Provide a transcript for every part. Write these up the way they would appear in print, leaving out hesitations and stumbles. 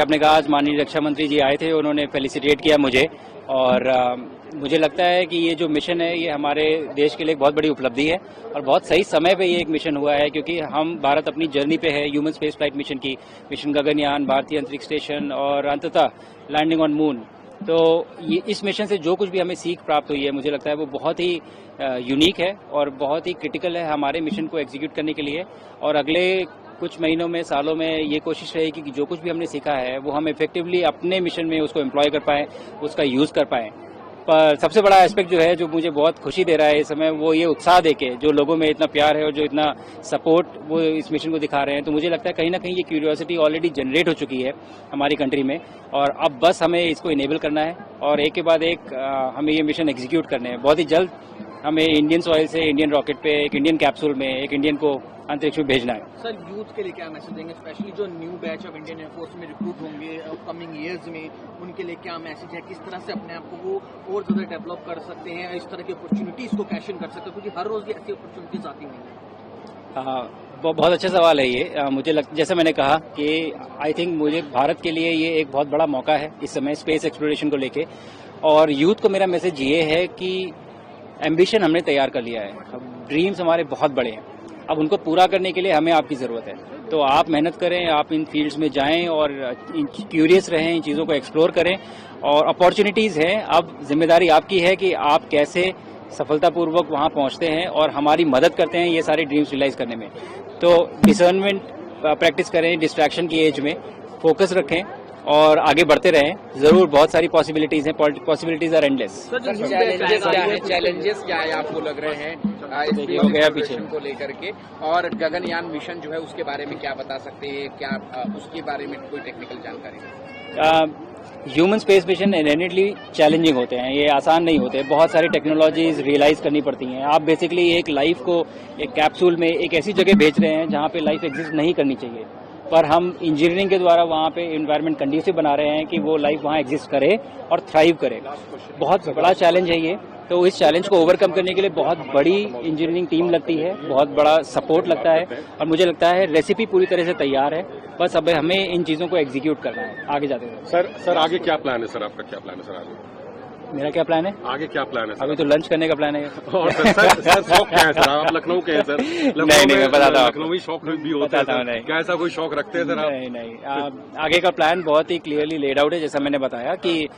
आपने कहा आज माननीय रक्षा मंत्री जी आए थे, उन्होंने फेलिसिटेट किया मुझे और मुझे लगता है कि ये जो मिशन है ये हमारे देश के लिए एक बहुत बड़ी उपलब्धि है और बहुत सही समय पे ये एक मिशन हुआ है, क्योंकि हम भारत अपनी जर्नी पे है ह्यूमन स्पेस फ्लाइट मिशन की, मिशन गगनयान, भारतीय अंतरिक्ष स्टेशन और अंततः लैंडिंग ऑन मून। तो ये इस मिशन से जो कुछ भी हमें सीख प्राप्त हुई है, मुझे लगता है वो बहुत ही यूनिक है और बहुत ही क्रिटिकल है हमारे मिशन को एग्जीक्यूट करने के लिए। और अगले कुछ महीनों में, सालों में ये कोशिश रहेगी कि जो कुछ भी हमने सीखा है वो हम इफेक्टिवली अपने मिशन में उसको एम्प्लॉय कर पाएं, उसका यूज कर पाएं। पर सबसे बड़ा एस्पेक्ट जो है, जो मुझे बहुत खुशी दे रहा है इस समय, वो ये उत्साह देके, जो लोगों में इतना प्यार है और जो इतना सपोर्ट वो इस मिशन को दिखा रहे हैं। तो मुझे लगता है कहीं ना कहीं ये क्यूरियोसिटी ऑलरेडी जनरेट हो चुकी है हमारी कंट्री में और अब बस हमें इसको इनेबल करना है और एक के बाद एक हमें ये मिशन एग्जीक्यूट करने हैं। बहुत ही जल्द हमें इंडियन सॉइल से इंडियन रॉकेट पे, एक इंडियन कैप्सूल में एक इंडियन को अंतरिक्ष में भेजना है। सर, यूथ के लिए क्या मैसेज देंगे, स्पेशली जो new batch of Indian air force में रिक्रूट होंगे अपकमिंग ईयर्स में, उनके लिए क्या मैसेज है, किस तरह से अपने आप को वो और ज़्यादा डेवलप कर सकते हैं, इस तरह की अपॉर्चुनिटीज़ को कैश इन कर सकते हैं, क्योंकि हर रोज़ ऐसी अपॉर्चुनिटीज़ आती नहीं है। बहुत अच्छा सवाल है ये। मुझे जैसा मैंने कहा कि आई थिंक मुझे भारत के लिए ये एक बहुत बड़ा मौका है इस समय स्पेस एक्सप्लोरेशन को लेके, और यूथ को मेरा मैसेज ये है कि एम्बिशन हमने तैयार कर लिया है, अब ड्रीम्स हमारे बहुत बड़े हैं, अब उनको पूरा करने के लिए हमें आपकी ज़रूरत है। तो आप मेहनत करें, आप इन फील्ड्स में जाएं और क्यूरियस रहें, इन चीज़ों को एक्सप्लोर करें और अपॉर्चुनिटीज़ हैं। अब जिम्मेदारी आपकी है कि आप कैसे सफलतापूर्वक वहां पहुंचते हैं और हमारी मदद करते हैं ये सारे ड्रीम्स रियलाइज करने में। तो डिसर्नमेंट प्रैक्टिस करें, डिस्ट्रैक्शन की एज में फोकस रखें और आगे बढ़ते रहें। जरूर बहुत सारी पॉसिबिलिटीज हैं, पॉसिबिलिटीज आर एंडलेस। चैलेंजेस क्या है आपको लग रहे हैं हो गया पीछे को लेकर के, और गगनयान मिशन जो है उसके बारे में क्या बता सकते हैं, क्या उसके बारे में कोई टेक्निकल जानकारी? Human space mission inherently challenging होते हैं, ये आसान नहीं होते, बहुत सारी टेक्नोलॉजीज रियलाइज करनी पड़ती हैं। आप बेसिकली एक लाइफ को एक कैप्सूल में एक ऐसी जगह भेज रहे हैं जहां पे लाइफ एग्जिस्ट नहीं करनी चाहिए, पर हम इंजीनियरिंग के द्वारा वहां पे एनवायरनमेंट कंडीसिव बना रहे हैं कि वो लाइफ वहां एग्जिस्ट करे और थ्राइव करे। बहुत बड़ा चैलेंज है ये। तो इस चैलेंज को ओवरकम करने के लिए बहुत बड़ी इंजीनियरिंग टीम लगती है, बहुत बड़ा सपोर्ट लगता है और मुझे लगता है रेसिपी पूरी तरह से तैयार है, बस अब हमें इन चीजों को एग्जीक्यूट करना है आगे जाते हुए। सर आगे क्या प्लान है सर, आपका क्या प्लान है सर आगे? मेरा क्या प्लान है? आगे क्या प्लान है सर? अभी तो लंच करने का प्लान है। और सर शौक क्या है सर? आप लखनऊ के हैं सर? नहीं, मैं बताता हूँ। लखनऊ शौक भी होता है सर, क्या ऐसा कोई शौक रखते हैं सर आप? नहीं, आगे का प्लान बहुत ही क्लियरली लेड आउट है, जैसा मैंने बताया कि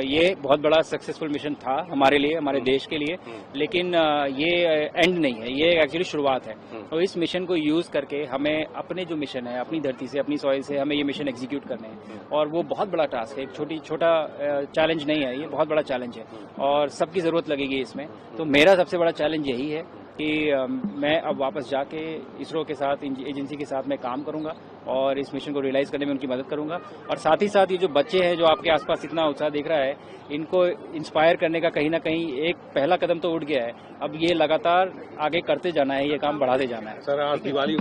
ये बहुत बड़ा सक्सेसफुल मिशन था हमारे लिए, हमारे देश के लिए, लेकिन ये एंड नहीं है, ये एक्चुअली शुरुआत है। तो इस मिशन को यूज करके हमें अपने जो मिशन है, अपनी धरती से, अपनी सॉइल से हमें ये मिशन एग्जीक्यूट करने हैं और वो बहुत बड़ा टास्क है, एक छोटा चैलेंज नहीं है, ये बहुत बड़ा चैलेंज है और सबकी जरूरत लगेगी इसमें। तो मेरा सबसे बड़ा चैलेंज यही है कि मैं अब वापस जाके इसरो के साथ, एजेंसी के साथ मैं काम करूंगा और इस मिशन को रियलाइज करने में उनकी मदद करूंगा। और साथ ही साथ ये जो बच्चे हैं जो आपके आसपास इतना उत्साह दिख रहा है, इनको इंस्पायर करने का कहीं ना कहीं एक पहला कदम तो उठ गया है, अब ये लगातार आगे करते जाना है, ये काम बढ़ाते जाना है। सर आज दिवाली